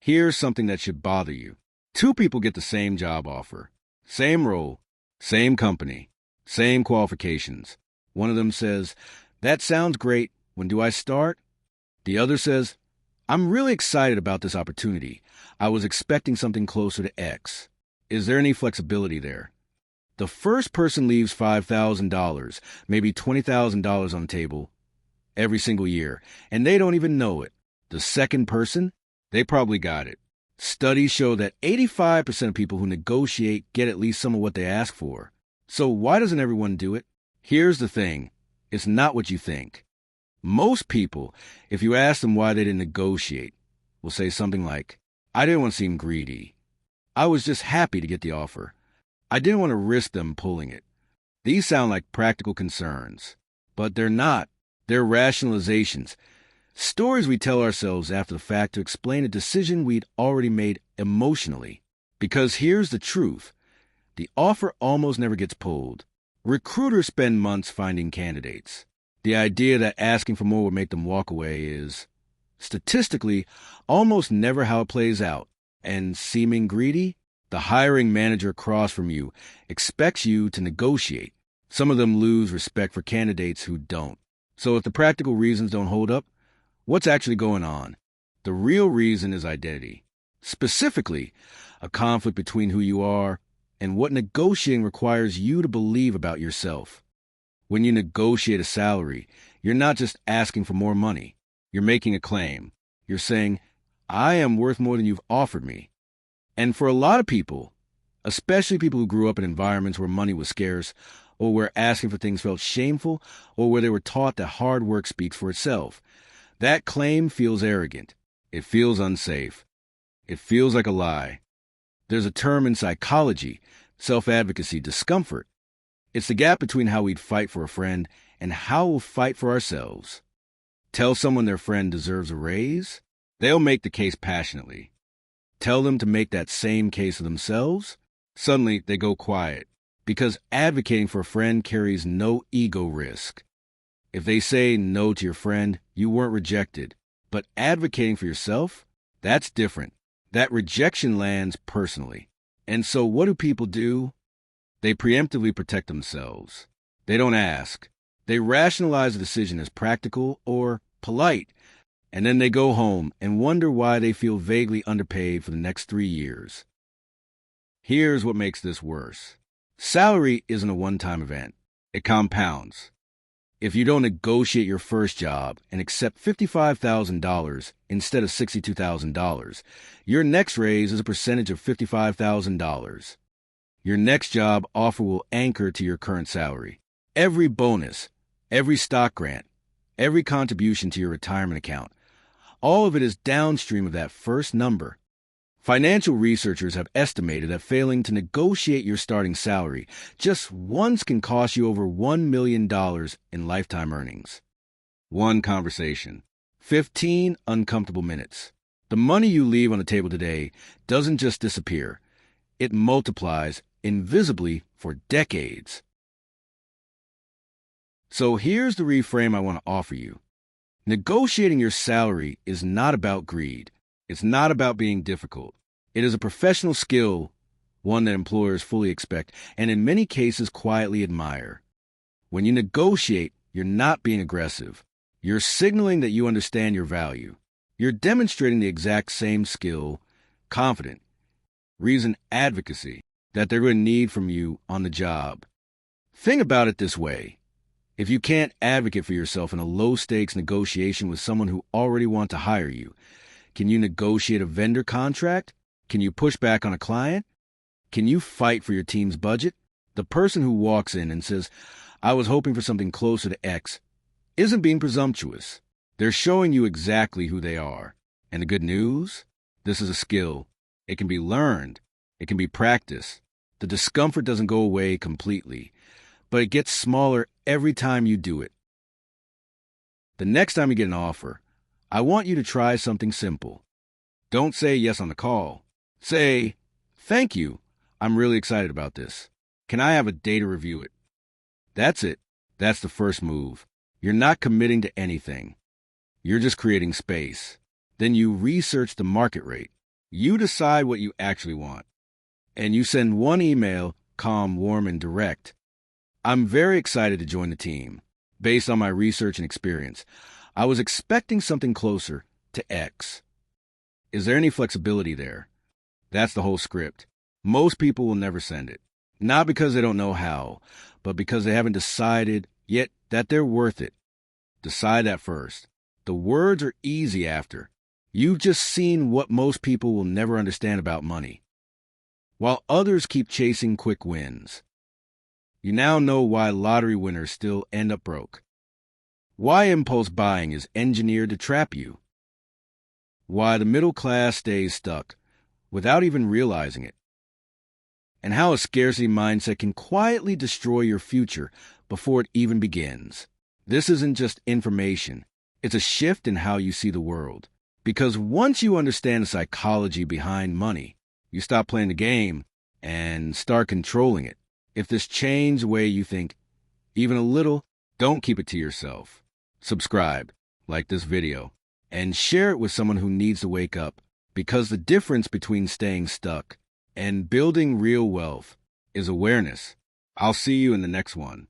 Here's something that should bother you. Two people get the same job offer, same role, same company, same qualifications. One of them says, "That sounds great. When do I start?" The other says, "I'm really excited about this opportunity. I was expecting something closer to X. Is there any flexibility there?" The first person leaves $5,000, maybe $20,000 on the table every single year, and they don't even know it. The second person, they probably got it. Studies show that 85% of people who negotiate get at least some of what they ask for. So why doesn't everyone do it? Here's the thing. It's not what you think. Most people, if you ask them why they didn't negotiate, will say something like, "I didn't want to seem greedy. I was just happy to get the offer. I didn't want to risk them pulling it." These sound like practical concerns, but they're not. They're rationalizations. Stories we tell ourselves after the fact to explain a decision we'd already made emotionally. Because here's the truth. The offer almost never gets pulled. Recruiters spend months finding candidates. The idea that asking for more would make them walk away is, statistically, almost never how it plays out. And seeming greedy, the hiring manager across from you expects you to negotiate. Some of them lose respect for candidates who don't. So if the practical reasons don't hold up, what's actually going on? The real reason is identity. Specifically, a conflict between who you are and what negotiating requires you to believe about yourself. When you negotiate a salary, you're not just asking for more money. You're making a claim. You're saying, "I am worth more than you've offered me." And for a lot of people, especially people who grew up in environments where money was scarce, or where asking for things felt shameful, or where they were taught that hard work speaks for itself, that claim feels arrogant. It feels unsafe. It feels like a lie. There's a term in psychology, self-advocacy, discomfort. It's the gap between how we'd fight for a friend and how we'll fight for ourselves. Tell someone their friend deserves a raise, they'll make the case passionately. Tell them to make that same case for themselves, suddenly they go quiet, because advocating for a friend carries no ego risk. If they say no to your friend, you weren't rejected. But advocating for yourself, that's different. That rejection lands personally. And so what do people do? They preemptively protect themselves. They don't ask. They rationalize the decision as practical or polite, and then they go home and wonder why they feel vaguely underpaid for the next 3 years. Here's what makes this worse. Salary isn't a one-time event. It compounds. If you don't negotiate your first job and accept $55,000 instead of $62,000, your next raise is a percentage of $55,000. Your next job offer will anchor to your current salary. Every bonus, every stock grant, every contribution to your retirement account, all of it is downstream of that first number. Financial researchers have estimated that failing to negotiate your starting salary just once can cost you over $1 million in lifetime earnings. One conversation. 15 uncomfortable minutes. The money you leave on the table today doesn't just disappear. It multiplies invisibly for decades. So here's the reframe I want to offer you. Negotiating your salary is not about greed. It's not about being difficult. It is a professional skill, one that employers fully expect, and in many cases quietly admire. When you negotiate, you're not being aggressive. You're signaling that you understand your value. You're demonstrating the exact same skill, confident, reason advocacy, that they're going to need from you on the job. Think about it this way. If you can't advocate for yourself in a low-stakes negotiation with someone who already wants to hire you, can you negotiate a vendor contract? Can you push back on a client? Can you fight for your team's budget? The person who walks in and says, "I was hoping for something closer to X," isn't being presumptuous. They're showing you exactly who they are. And the good news? This is a skill. It can be learned. It can be practiced. The discomfort doesn't go away completely, but it gets smaller every time you do it. The next time you get an offer, I want you to try something simple. Don't say yes on the call. Say, "Thank you. I'm really excited about this. Can I have a day to review it?" That's it. That's the first move. You're not committing to anything. You're just creating space. Then you research the market rate. You decide what you actually want, and you send one email, calm, warm, and direct. I'm very excited to join the team. Based on my research and experience, I was expecting something closer to X. Is there any flexibility there? That's the whole script. Most people will never send it. Not because they don't know how, but because they haven't decided yet that they're worth it. Decide that first. The words are easy after. You've just seen what most people will never understand about money, while others keep chasing quick wins. You now know why lottery winners still end up broke. Why impulse buying is engineered to trap you. Why the middle class stays stuck without even realizing it. And how a scarcity mindset can quietly destroy your future before it even begins. This isn't just information. It's a shift in how you see the world. Because once you understand the psychology behind money, you stop playing the game and start controlling it. If this changed the way you think, even a little, don't keep it to yourself. Subscribe, like this video, and share it with someone who needs to wake up. Because the difference between staying stuck and building real wealth is awareness. I'll see you in the next one.